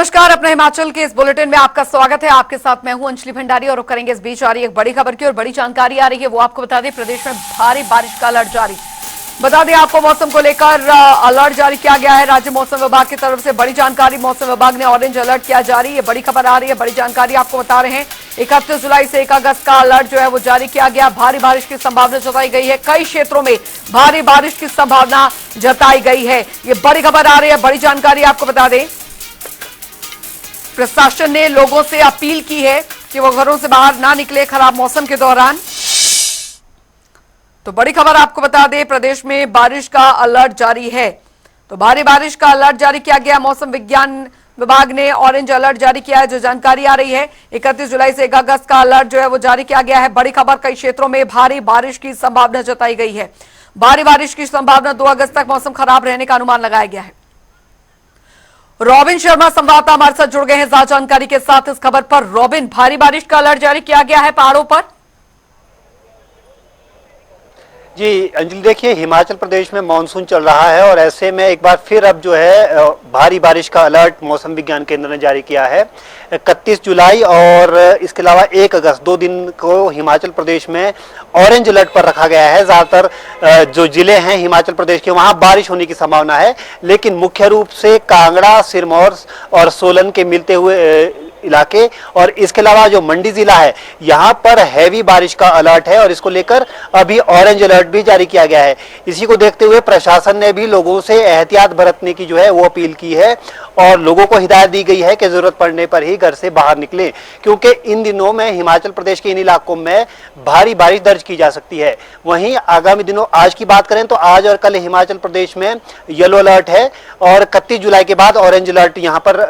नमस्कार, अपने हिमाचल के इस बुलेटिन में आपका स्वागत है। आपके साथ मैं हूं अंजलि भंडारी और करेंगे इस बीच आ रही एक बड़ी खबर की और बड़ी जानकारी आ रही है वो आपको बता दें। प्रदेश में भारी बारिश का अलर्ट जारी। बता दें आपको मौसम को लेकर अलर्ट जारी किया गया है राज्य मौसम विभाग की तरफ से। बड़ी जानकारी, मौसम विभाग ने ऑरेंज अलर्ट किया जारी। ये बड़ी खबर आ रही है, बड़ी जानकारी आपको बता रहे हैं। 31 जुलाई से 1 अगस्त का अलर्ट जो है वो जारी किया गया। भारी बारिश की संभावना जताई गई है, कई क्षेत्रों में भारी बारिश की संभावना जताई गई है। ये बड़ी खबर आ रही है, बड़ी जानकारी आपको बता दें। प्रशासन ने लोगों से अपील की है कि वो घरों से बाहर ना निकले खराब मौसम के दौरान। तो बड़ी खबर आपको बता दें, प्रदेश में बारिश का अलर्ट जारी है। तो भारी बारिश का अलर्ट जारी किया गया। मौसम विज्ञान विभाग ने ऑरेंज अलर्ट जारी किया है। जो जानकारी आ रही है, 31 जुलाई से 1 अगस्त का अलर्ट जो है वो जारी किया गया है। बड़ी खबर, कई क्षेत्रों में भारी बारिश की संभावना जताई गई है। भारी बारिश की संभावना 2 अगस्त तक मौसम खराब रहने का अनुमान लगाया गया है। रॉबिन शर्मा संवाददाता हमारे साथ जुड़ गए हैं ज्यादा जानकारी के साथ इस खबर पर। रॉबिन, भारी बारिश का अलर्ट जारी किया गया है पहाड़ों पर। जी अंजलि, देखिए हिमाचल प्रदेश में मानसून चल रहा है और ऐसे में एक बार फिर अब जो है भारी बारिश का अलर्ट मौसम विज्ञान केंद्र ने जारी किया है। 31 जुलाई और इसके अलावा 1 अगस्त 2 दिन को हिमाचल प्रदेश में ऑरेंज अलर्ट पर रखा गया है। ज़्यादातर जो जिले हैं हिमाचल प्रदेश के वहाँ बारिश होने की संभावना है, लेकिन मुख्य रूप से कांगड़ा, सिरमौर और सोलन के मिलते हुए इलाके और इसके अलावा जो मंडी जिला है यहाँ पर हैवी बारिश का अलर्ट है और इसको लेकर अभी ऑरेंज अलर्ट भी जारी किया गया है। इसी को देखते हुए प्रशासन ने भी लोगों से एहतियात बरतने की जो है वो अपील की है और लोगों को हिदायत दी गई है कि जरूरत पड़ने पर ही घर से बाहर निकलें, क्योंकि इन दिनों में हिमाचल प्रदेश के इन इलाकों में भारी बारिश दर्ज की जा सकती है। वहीं आगामी दिनों, आज की बात करें तो आज और कल हिमाचल प्रदेश में येलो अलर्ट है और 31 जुलाई के बाद ऑरेंज अलर्ट यहाँ पर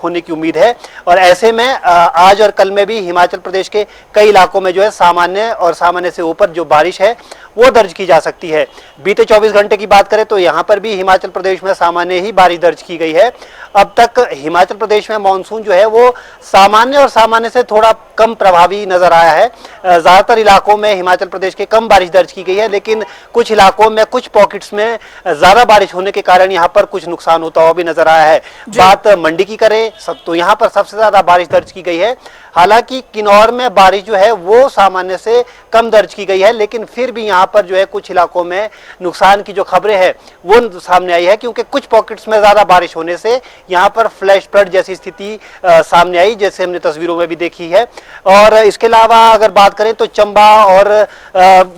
होने की उम्मीद है। और ऐसे में आज और कल में भी हिमाचल प्रदेश के कई इलाकों में जो है सामान्य और सामान्य से ऊपर जो बारिश है वो दर्ज की जा सकती है। बीते 24 घंटे की बात करें तो यहाँ पर भी हिमाचल प्रदेश में सामान्य ही बारिश दर्ज की गई है। अब तक हिमाचल प्रदेश में मानसून जो है वो सामान्य और सामान्य से थोड़ा कम प्रभावी नजर आया है। ज्यादातर इलाकों में हिमाचल प्रदेश के कम बारिश दर्ज की गई है, लेकिन कुछ इलाकों में, कुछ पॉकेट्स में ज्यादा बारिश होने के कारण यहाँ पर कुछ नुकसान होता हुआ भी नजर आया है। बात मंडी की करें सब तो यहाँ पर सबसे ज्यादा बारिश दर्ज की गई है। हालांकि किन्नौर में बारिश जो है वो सामान्य से कम दर्ज की गई है, लेकिन फिर भी यहाँ पर जो है कुछ इलाकों में नुकसान की जो खबरें हैं वो सामने आई है, क्योंकि कुछ पॉकेट्स में ज्यादा बारिश होने से यहाँ पर फ्लैश फ्लड जैसी स्थिति सामने आई, जैसे हमने तस्वीरों में भी देखी है। और इसके अलावा अगर बात करें तो चंबा और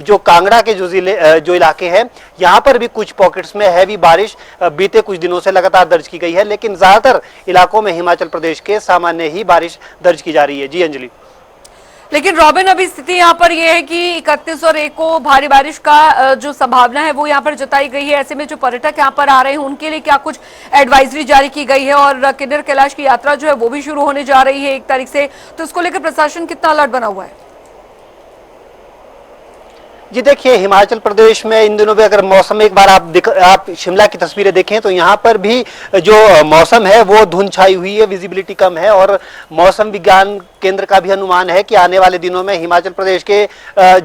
जो कांगड़ा के जो इलाके हैं यहाँ पर भी कुछ पॉकेट्स में हैवी बारिश बीते कुछ दिनों से लगातार दर्ज की गई है, लेकिन ज्यादातर इलाकों में हिमाचल प्रदेश के सामान्य ही बारिश दर्ज की जा रही है। जी अंजलि। लेकिन रॉबिन, अभी स्थिति यहाँ पर यह है कि 31 और 1 को भारी बारिश का जो संभावना है वो यहाँ पर जताई गई है। ऐसे में जो पर्यटक यहाँ पर आ रहे हैं उनके लिए क्या कुछ एडवाइजरी जारी की गई है? और किन्नर कैलाश की यात्रा जो है वो भी शुरू होने जा रही है 1 तारीख से, तो इसको लेकर प्रशासन कितना अलर्ट बना हुआ है? जी देखिए, हिमाचल प्रदेश में इन दिनों भी अगर मौसम एक बार आप शिमला की तस्वीरें देखें तो यहाँ पर भी जो मौसम है वो धुंध छाई हुई है, विजिबिलिटी कम है और मौसम विज्ञान केंद्र का भी अनुमान है कि आने वाले दिनों में हिमाचल प्रदेश के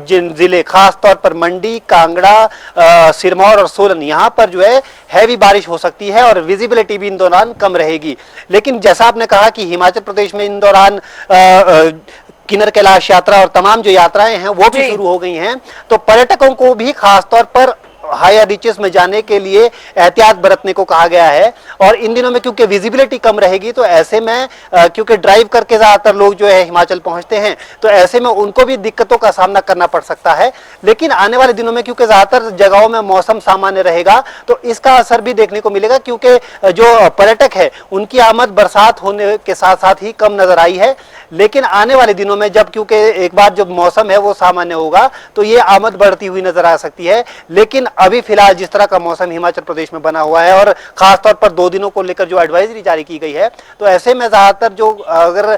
जिन जिले, खास तौर पर मंडी, कांगड़ा, सिरमौर और सोलन, यहाँ पर जो है हैवी बारिश हो सकती है और विजिबिलिटी भी इन दौरान कम रहेगी। लेकिन जैसा आपने कहा कि हिमाचल प्रदेश में इन दौरान किन्नर कैलाश यात्रा और तमाम जो यात्राएं हैं वो भी शुरू हो गई हैं, तो पर्यटकों को भी खासतौर पर हाई रीचेस में जाने के लिए एहतियात बरतने को कहा गया है। और इन दिनों में क्योंकि विजिबिलिटी कम रहेगी तो ऐसे में क्योंकि ड्राइव करके ज्यादातर लोग जो है हिमाचल पहुंचते हैं, तो ऐसे में उनको भी दिक्कतों का सामना करना पड़ सकता है। लेकिन आने वाले दिनों में क्योंकि ज्यादातर जगहों में मौसम सामान्य रहेगा तो इसका असर भी देखने को मिलेगा, क्योंकि जो पर्यटक है उनकी आमद बरसात होने के साथ साथ ही कम नजर आई है। लेकिन आने वाले दिनों में जब क्योंकि एक बार जब मौसम है वो सामान्य होगा तो ये आमद बढ़ती हुई नजर आ सकती है। लेकिन अभी फिलहाल जिस तरह का मौसम हिमाचल प्रदेश में बना हुआ है और खासतौर पर 2 दिनों को लेकर जो एडवाइजरी जारी की गई है, तो ऐसे में ज्यादातर जो अगर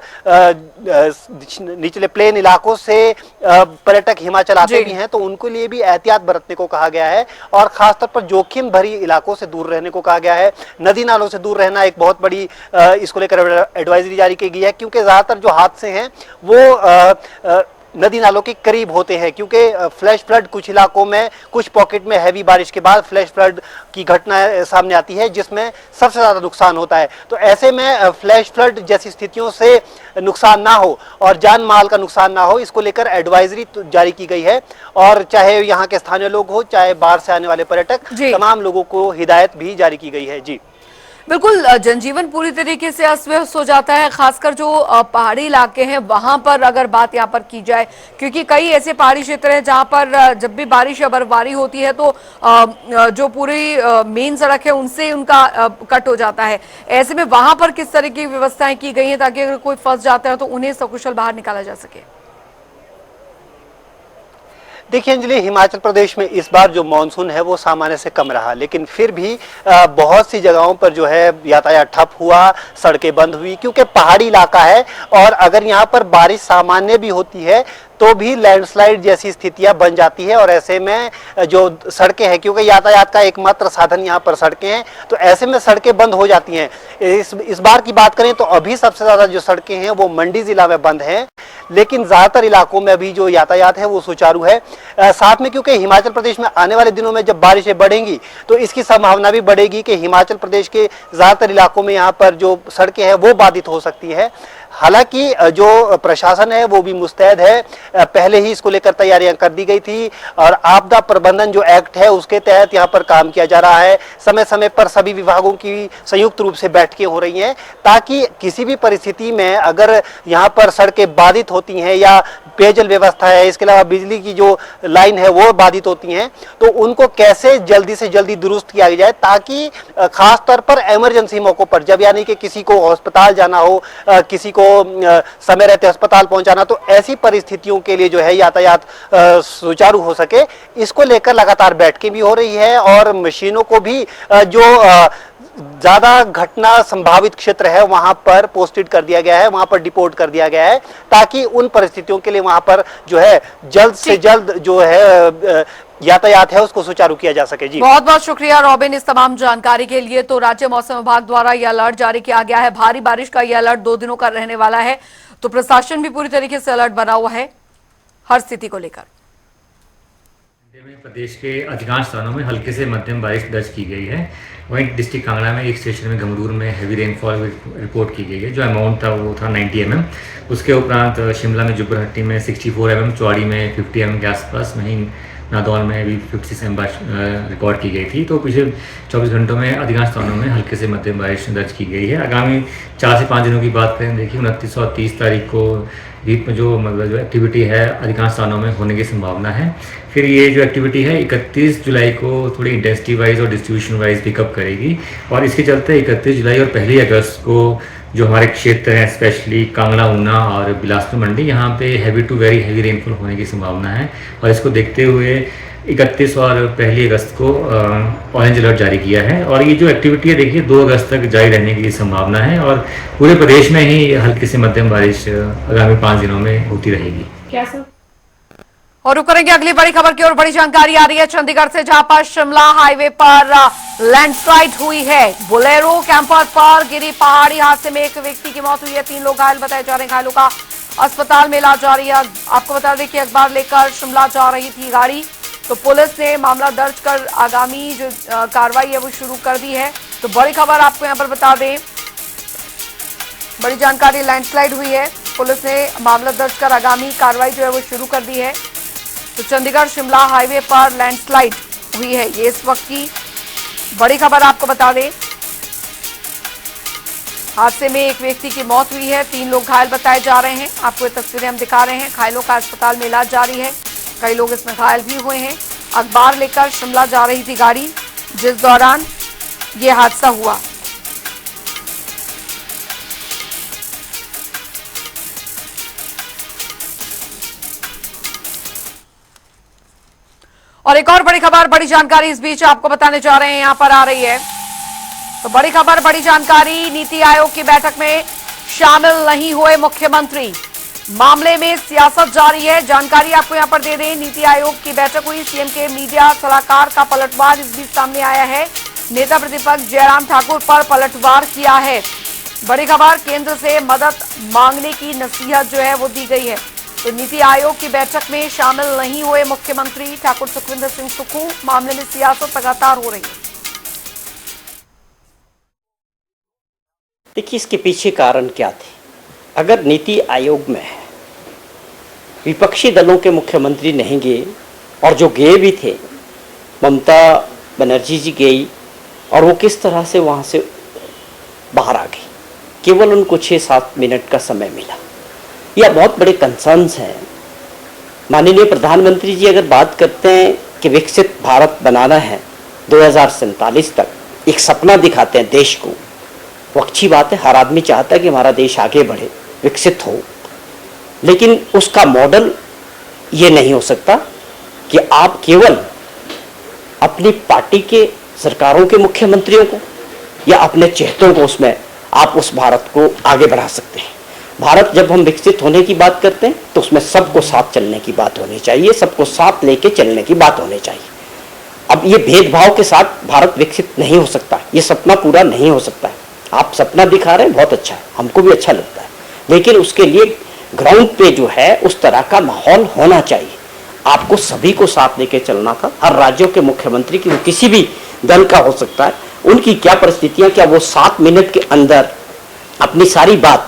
निचले प्लेन इलाकों से पर्यटक हिमाचल आते भी हैं तो उनके लिए भी एहतियात बरतने को कहा गया है और खासतौर पर जोखिम भरी इलाकों से दूर रहने को कहा गया है। नदी नालों से दूर रहना एक बहुत बड़ी इसको लेकर एडवाइजरी जारी की गई है, क्योंकि ज्यादातर जो हादसे हैं वो नदी नालों के करीब होते हैं, क्योंकि फ्लैश फ्लड कुछ इलाकों में, कुछ पॉकेट में हैवी बारिश के बाद फ्लैश फ्लड की घटना सामने आती है, जिसमें सबसे ज़्यादा नुकसान होता है। तो ऐसे में फ्लैश फ्लड जैसी स्थितियों से नुकसान ना हो और जान माल का नुकसान ना हो, इसको लेकर एडवाइजरी जारी की गई है। और चाहे यहाँ के स्थानीय लोग हो, चाहे बाहर से आने वाले पर्यटक, तमाम लोगों को हिदायत भी जारी की गई है। जी बिल्कुल, जनजीवन पूरी तरीके से अस्त व्यस्त हो जाता है, खासकर जो पहाड़ी इलाके हैं वहां पर अगर बात यहाँ पर की जाए, क्योंकि कई ऐसे पहाड़ी क्षेत्र हैं जहां पर जब भी बारिश या बर्फबारी होती है तो जो पूरी मेन सड़क है उनसे उनका कट हो जाता है। ऐसे में वहां पर किस तरह की व्यवस्थाएं की गई हैं ताकि अगर कोई फंस जाता है तो उन्हें सकुशल बाहर निकाला जा सके? देखिए अंजलि, हिमाचल प्रदेश में इस बार जो मानसून है वो सामान्य से कम रहा, लेकिन फिर भी बहुत सी जगहों पर जो है यातायात ठप हुआ, सड़कें बंद हुई, क्योंकि पहाड़ी इलाका है। और अगर यहाँ पर बारिश सामान्य भी होती है तो भी लैंडस्लाइड जैसी स्थितियां बन जाती है। और ऐसे में जो सड़कें हैं, क्योंकि यातायात का एकमात्र साधन यहाँ पर सड़कें हैं, तो ऐसे में सड़कें बंद हो जाती हैं। इस बार की बात करें तो अभी सबसे ज़्यादा जो सड़कें हैं वो मंडी ज़िला में बंद हैं, लेकिन ज़्यादातर इलाकों में अभी जो यातायात है वो सुचारू है। साथ में क्योंकि हिमाचल प्रदेश में आने वाले दिनों में जब बारिशें बढ़ेंगी तो इसकी संभावना भी बढ़ेगी कि हिमाचल प्रदेश के ज़्यादातर इलाकों में यहाँ पर जो सड़कें हैं वो बाधित हो सकती है। हालांकि जो प्रशासन है वो भी मुस्तैद है, पहले ही इसको लेकर तैयारियां कर दी गई थी और आपदा प्रबंधन जो एक्ट है उसके तहत यहाँ पर काम किया जा रहा है। समय समय पर सभी विभागों की संयुक्त रूप से बैठकें हो रही हैं, ताकि किसी भी परिस्थिति में अगर यहाँ पर सड़कें बाधित होती हैं या पेयजल व्यवस्था है, इसके अलावा बिजली की जो लाइन है वो बाधित होती हैं, तो उनको कैसे जल्दी से जल्दी दुरुस्त किया जाए, ताकि खास तौर पर इमरजेंसी मौकों पर, जब यानी कि किसी को अस्पताल जाना हो, किसी को समय रहते अस्पताल पहुंचाना, तो ऐसी परिस्थितियों के लिए जो है यातायात सुचारू हो सके, इसको लेकर लगातार बैठकें भी हो रही है। और मशीनों को भी जो ज्यादा घटना संभावित क्षेत्र है वहां पर पोस्टेड कर दिया गया है, वहां पर डिपोट कर दिया गया है, ताकि उन परिस्थितियों के लिए वहां पर जो है जल्द से जल्द जो है यातायात है उसको सुचारू किया जा सके। जी बहुत बहुत शुक्रिया रॉबिन इस तमाम जानकारी के लिए। तो राज्य मौसम विभाग द्वारा यह अलर्ट जारी किया गया है, भारी बारिश का यह अलर्ट 2 दिनों का रहने वाला है, तो प्रशासन भी पूरी तरीके से अलर्ट बना हुआ है हर स्थिति को लेकर। प्रदेश के अधिकांश स्थानों में हल्के से मध्यम बारिश दर्ज की गई है। वहीं डिस्ट्रिक्ट कांगड़ा में एक स्टेशन में गमरूर में हैवी रेनफॉल रिपोर्ट की गई है, जो अमाउंट था वो था 90 mm। उसके उपरांत शिमला में जुब्बरहट्टी में 64 mm, चौड़ी में 50 mm के आसपास, वहीं नादौन में भी 56 mm रिकॉर्ड की गई थी। तो पिछले 24 घंटों में अधिकांश स्थानों में हल्के से मध्यम बारिश दर्ज की गई है। आगामी 4 से 5 दिनों की बात करें, देखिए 29 और 30 तारीख को बीच में जो एक्टिविटी है अधिकांश स्थानों में होने की संभावना है। फिर ये जो एक्टिविटी है 31 जुलाई को थोड़ी इंटेंसिटी वाइज और डिस्ट्रीब्यूशन वाइज पिकअप करेगी, और इसके चलते 31 जुलाई और 1 अगस्त को जो हमारे क्षेत्र हैं, स्पेशली कांगड़ा, ऊना और बिलासपुर मंडी, यहाँ पे heavy to very heavy rainfall होने की संभावना है। और इसको देखते हुए 31 और 1 अगस्त को ऑरेंज अलर्ट जारी किया है। और ये जो एक्टिविटी है देखिए 2 अगस्त तक जारी रहने की संभावना है, और पूरे प्रदेश में ही हल्की से मध्यम बारिश आगामी 5 दिनों में होती रहेगी। क्या सर? और रुक करेंगे अगली बड़ी खबर की ओर। बड़ी जानकारी आ रही है चंडीगढ़ से, जहां पर शिमला हाईवे पर लैंडस्लाइड हुई है। बोलेरो कैंपर पर गिरी पहाड़ी हादसे में एक व्यक्ति की मौत हुई है, 3 लोग घायल बताए जा रहे हैं। घायलों का अस्पताल में इलाज जारी है। आपको बता दें कि अखबार लेकर शिमला जा रही थी गाड़ी, तो पुलिस ने मामला दर्ज कर आगामी जो कार्रवाई है वो शुरू कर दी है। तो बड़ी खबर आपको यहाँ पर बता दें, बड़ी जानकारी, लैंडस्लाइड हुई है, पुलिस ने मामला दर्ज कर आगामी कार्रवाई जो है वो शुरू कर दी है। तो चंडीगढ़ शिमला हाईवे पर लैंडस्लाइड हुई है, ये इस वक्त की बड़ी खबर आपको बता दें। हादसे में एक व्यक्ति की मौत हुई है, 3 लोग घायल बताए जा रहे हैं। आपको ये तस्वीरें हम दिखा रहे हैं। घायलों का अस्पताल में इलाज जारी है, कई लोग इसमें घायल भी हुए हैं। अखबार लेकर शिमला जा रही थी गाड़ी, जिस दौरान ये हादसा हुआ। और एक और बड़ी खबर, बड़ी जानकारी इस बीच आपको बताने जा रहे हैं, यहां पर आ रही है। तो बड़ी खबर, बड़ी जानकारी, नीति आयोग की बैठक में शामिल नहीं हुए मुख्यमंत्री, मामले में सियासत जारी है। जानकारी आपको यहां पर दे दें, नीति आयोग की बैठक हुई, सीएम के मीडिया सलाहकार का पलटवार इस बीच सामने आया है। नेता प्रतिपक्ष जयराम ठाकुर पर पलटवार किया है। बड़ी खबर, केंद्र से मदद मांगने की नसीहत जो है वो दी गई है। तो नीति आयोग की बैठक में शामिल नहीं हुए मुख्यमंत्री ठाकुर सुखविंदर सिंह सुक्खू। मामले में सियासत लगातार हो रही है। देखिए, इसके पीछे कारण क्या थे। अगर नीति आयोग में विपक्षी दलों के मुख्यमंत्री नहीं गए, और जो गए भी थे, ममता बनर्जी जी गई, और वो किस तरह से वहाँ से बाहर आ गई। केवल उनको 6-7 मिनट का समय मिला। यह बहुत बड़े कंसर्न्स हैं। माननीय प्रधानमंत्री जी अगर बात करते हैं कि विकसित भारत बनाना है 2047 तक, एक सपना दिखाते हैं देश को, वो अच्छी बात है। हर आदमी चाहता है कि हमारा देश आगे बढ़े, विकसित हो, लेकिन उसका मॉडल ये नहीं हो सकता कि आप केवल अपनी पार्टी के सरकारों के मुख्यमंत्रियों को या अपने चेहतों को उसमें आप उस भारत को आगे बढ़ा सकते हैं। भारत जब हम विकसित होने की बात करते हैं तो उसमें सबको साथ चलने की बात होनी चाहिए, सबको साथ लेके चलने की बात होनी चाहिए। अब ये भेदभाव के साथ भारत विकसित नहीं हो सकता, ये सपना पूरा नहीं हो सकता है। आप सपना दिखा रहे हैं, बहुत अच्छा है, हमको भी अच्छा लगता है, लेकिन उसके लिए ग्राउंड पे जो है उस तरह का माहौल होना चाहिए। आपको सभी को साथ लेके चलना था। हर राज्यों के मुख्यमंत्री की, वो किसी भी दल का हो सकता है, उनकी क्या परिस्थितियां, क्या वो 7 मिनट के अंदर अपनी सारी बात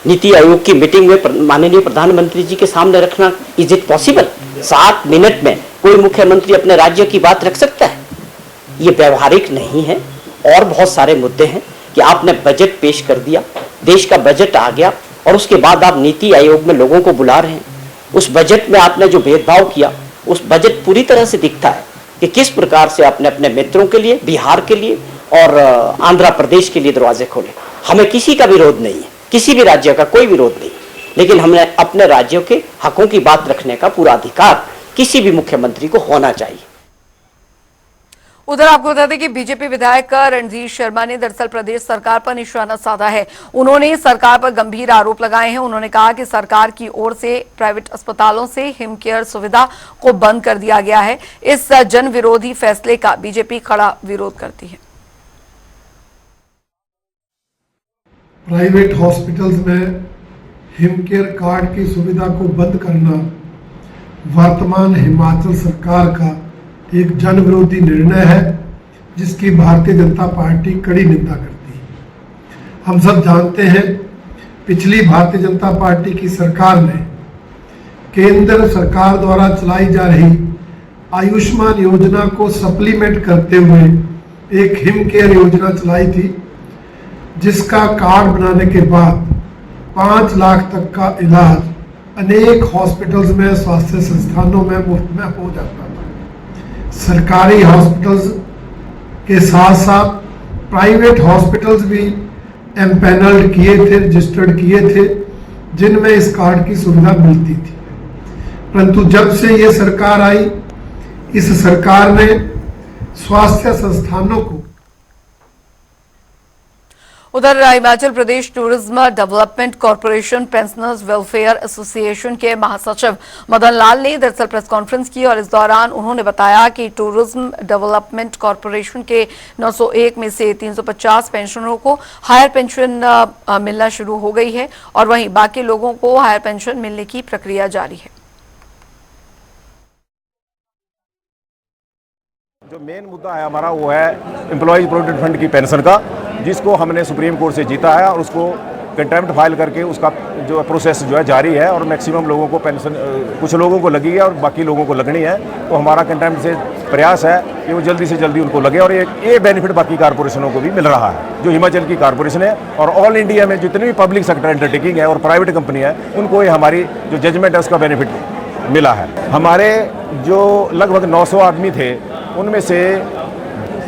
नीति आयोग की मीटिंग में माननीय प्रधानमंत्री जी के सामने रखना, इज इट पॉसिबल? 7 मिनट में कोई मुख्यमंत्री अपने राज्य की बात रख सकता है? ये व्यवहारिक नहीं है। और बहुत सारे मुद्दे हैं कि आपने बजट पेश कर दिया, देश का बजट आ गया, और उसके बाद आप नीति आयोग में लोगों को बुला रहे हैं। उस बजट में आपने जो भेदभाव किया, उस बजट पूरी तरह से दिखता है कि किस प्रकार से आपने अपने मित्रों के लिए, बिहार के लिए और आंध्र प्रदेश के लिए दरवाजे खोले। हमें किसी का विरोध नहीं है, किसी भी राज्य का कोई विरोध नहीं, लेकिन हमने अपने राज्यों के हकों की बात रखने का पूरा अधिकार किसी भी मुख्यमंत्री को होना चाहिए। उधर आपको बता दें कि बीजेपी विधायक रणधीर शर्मा ने दरअसल प्रदेश सरकार पर निशाना साधा है। उन्होंने सरकार पर गंभीर आरोप लगाए हैं। उन्होंने कहा कि सरकार की ओर से प्राइवेट अस्पतालों से हिम केयर सुविधा को बंद कर दिया गया है। इस जन विरोधी फैसले का बीजेपी कड़ा विरोध करती है। प्राइवेट हॉस्पिटल्स में हिम केयर कार्ड की सुविधा को बंद करना वर्तमान हिमाचल सरकार का एक जन विरोधी निर्णय है, जिसकी भारतीय जनता पार्टी कड़ी निंदा करती है। हम सब जानते हैं, पिछली भारतीय जनता पार्टी की सरकार ने केंद्र सरकार द्वारा चलाई जा रही आयुष्मान योजना को सप्लीमेंट करते हुए एक हिम केयर योजना चलाई थी, जिसका कार्ड बनाने के बाद 5 लाख तक का इलाज अनेक हॉस्पिटल्स में, स्वास्थ्य संस्थानों में मुफ्त में हो जाता था। सरकारी हॉस्पिटल्स के साथ साथ प्राइवेट हॉस्पिटल्स भी एम्पैनल्ड किए थे, रजिस्टर्ड किए थे, जिनमें इस कार्ड की सुविधा मिलती थी। परंतु जब से ये सरकार आई, इस सरकार ने स्वास्थ्य संस्थानों को उधर Himachal Pradesh tourism development corporation pensioners welfare association के महासचिव मदन लाल ने दरअसल प्रेस कॉन्फ्रेंस की, और इस दौरान उन्होंने बताया कि टूरिज्म डेवलपमेंट कॉरपोरेशन के 901 में से 350 पेंशनरों को हायर पेंशन मिलना शुरू हो गई है, और वहीं बाकी लोगों को हायर पेंशन मिलने की प्रक्रिया जारी है। जो मेन मुद्दा है हमारा वो है एम्प्लॉयज प्रोविडेंट फंड की पेंशन का, जिसको हमने सुप्रीम कोर्ट से जीता है, और उसको कंटेम्प्ट फाइल करके उसका जो प्रोसेस जो है जारी है, और मैक्सिमम लोगों को पेंशन, कुछ लोगों को लगी है और बाकी लोगों को लगनी है। तो हमारा कंटेम्प्ट से प्रयास है कि वो जल्दी से जल्दी उनको लगे, और ये बेनिफिट बाकी कारपोरेशनों को भी मिल रहा है। जो हिमाचल की कारपोरेशन है और ऑल इंडिया में जितनी भी पब्लिक सेक्टर अंडरटेकिंग है और प्राइवेट कंपनी है, उनको ये हमारी जो जजमेंट है उसका बेनिफिट मिला है। हमारे जो लगभग 900 आदमी थे, उनमें से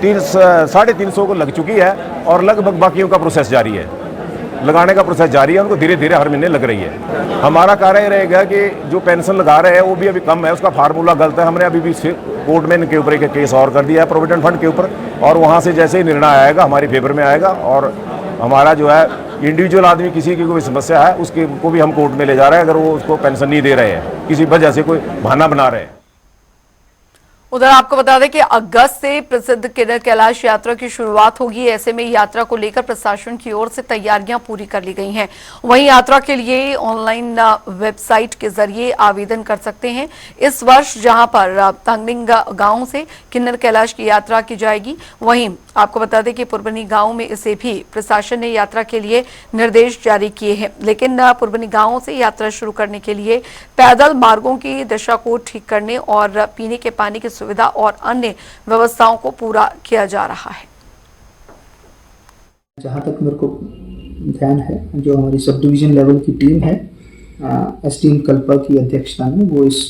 350 को लग चुकी है, और लगभग बाकियों का प्रोसेस जारी है, लगाने का प्रोसेस जारी है। उनको धीरे धीरे हर महीने लग रही है। हमारा कार्य रहेगा कि जो पेंशन लगा रहे हैं वो भी अभी कम है, उसका फार्मूला गलत है। हमने अभी भी कोर्ट में इनके ऊपर एक केस और कर दिया है प्रोविडेंट फंड के ऊपर, और वहाँ से जैसे ही निर्णय आएगा हमारी फेवर में आएगा, और हमारा जो है इंडिविजुअल आदमी किसी की कोई समस्या है उसके को भी हम कोर्ट में ले जा रहे हैं, अगर वो उसको पेंशन नहीं दे रहे हैं, किसी वजह से कोई बहाना बना रहे हैं। उधर आपको बता दें कि अगस्त से प्रसिद्ध किन्नर कैलाश यात्रा की शुरुआत होगी। ऐसे में यात्रा को लेकर प्रशासन की ओर से तैयारियां पूरी कर ली गई हैं। वहीं यात्रा के लिए ऑनलाइन वेबसाइट के जरिए आवेदन कर सकते हैं। इस वर्ष जहां पर तंगडिंग गांव से किन्नर कैलाश की यात्रा की जाएगी, वहीं आपको बता दें कि पुरबनी गांव में इसे भी प्रशासन ने यात्रा के लिए निर्देश जारी किए हैं। लेकिन पुरबनी गांव से यात्रा शुरू करने के लिए पैदल मार्गों की दशा को ठीक करने और पीने के पानी की सुविधा और अन्य व्यवस्थाओं को पूरा किया जा रहा है। जहाँ तक मेरे को ध्यान है, जो हमारी सब डिवीजन लेवल की टीम है एसडीएम कल्पा की अध्यक्षता में, वो इस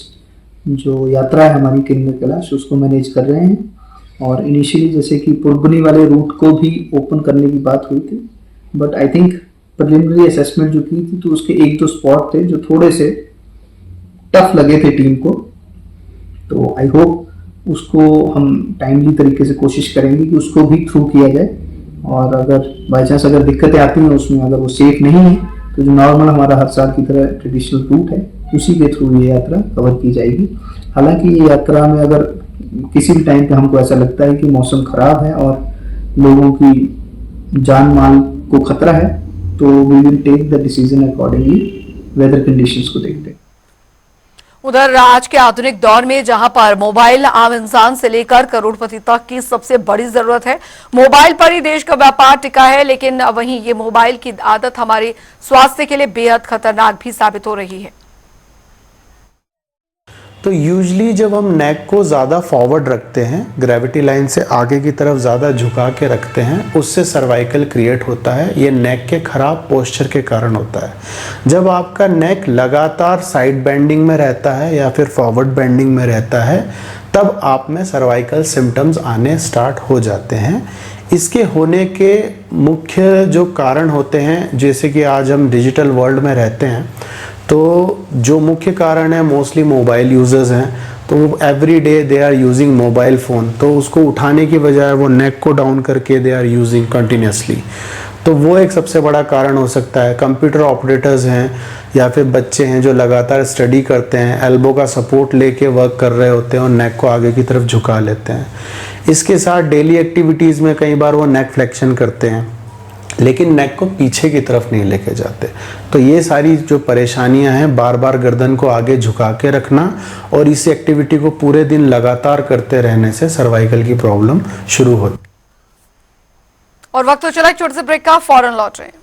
जो यात्रा है हमारी किन्नर कैलाश उसको मैनेज कर रहे हैं। और इनिशियली जैसे कि पुरबनी वाले रूट को भी ओपन करने की बात हुई थी, but I think preliminary assessment जो की थी तो उसके एक दो स्पॉट थे जो थोड़े से टफ लगे थे टीम को। तो आई होप उसको हम टाइमली तरीके से कोशिश करेंगे कि उसको भी थ्रू किया जाए। और अगर बाई चांस अगर दिक्कतें आती हैं उसमें, अगर वो सेफ नहीं है, तो जो नॉर्मल हमारा हर साल की तरह ट्रेडिशनल रूट है उसी के थ्रू ये यात्रा कवर की जाएगी। हालांकि ये यात्रा में अगर किसी भी टाइम पे हमको ऐसा लगता है कि मौसम खराब है और लोगों की जान माल को खतरा है, तो we will take the decision accordingly weather conditions को देखते। उधर आज के आधुनिक दौर में जहां पर मोबाइल आम इंसान से लेकर करोड़पति तक की सबसे बड़ी जरूरत है, मोबाइल पर ही देश का व्यापार टिका है। लेकिन वहीं ये मोबाइल की आदत हमारे स्वास्थ्य के लिए बेहद खतरनाक भी साबित हो रही है। तो यूजली जब हम नेक को ज़्यादा फॉरवर्ड रखते हैं, ग्रेविटी लाइन से आगे की तरफ ज़्यादा झुका के रखते हैं, उससे सर्वाइकल क्रिएट होता है। ये नेक के ख़राब पोस्चर के कारण होता है। जब आपका नेक लगातार साइड बेंडिंग में रहता है या फिर फॉरवर्ड बेंडिंग में रहता है, तब आप में सर्वाइकल सिम्टम्स आने स्टार्ट हो जाते हैं। इसके होने के मुख्य जो कारण होते हैं, जैसे कि आज हम डिजिटल वर्ल्ड में रहते हैं, तो जो मुख्य कारण है मोस्टली मोबाइल यूज़र्स हैं, तो every day they are using mobile phone, तो उसको उठाने की बजाय वो नेक को डाउन करके दे आर यूजिंग कंटिन्यूसली, तो वो एक सबसे बड़ा कारण हो सकता है। कंप्यूटर ऑपरेटर्स हैं या फिर बच्चे हैं जो लगातार स्टडी करते हैं, एल्बो का सपोर्ट लेके वर्क कर रहे होते हैं और नेक को आगे की तरफ झुका लेते हैं। इसके साथ डेली एक्टिविटीज़ में कई बार वो नेक फ्लेक्शन करते हैं लेकिन नेक को पीछे की तरफ नहीं लेके जाते। तो ये सारी जो परेशानियां हैं, बार बार गर्दन को आगे झुका के रखना और इस एक्टिविटी को पूरे दिन लगातार करते रहने से सर्वाइकल की प्रॉब्लम शुरू होती। और वक्त तो चला एक छोटे से ब्रेक का, फौरन लौट रहे हैं।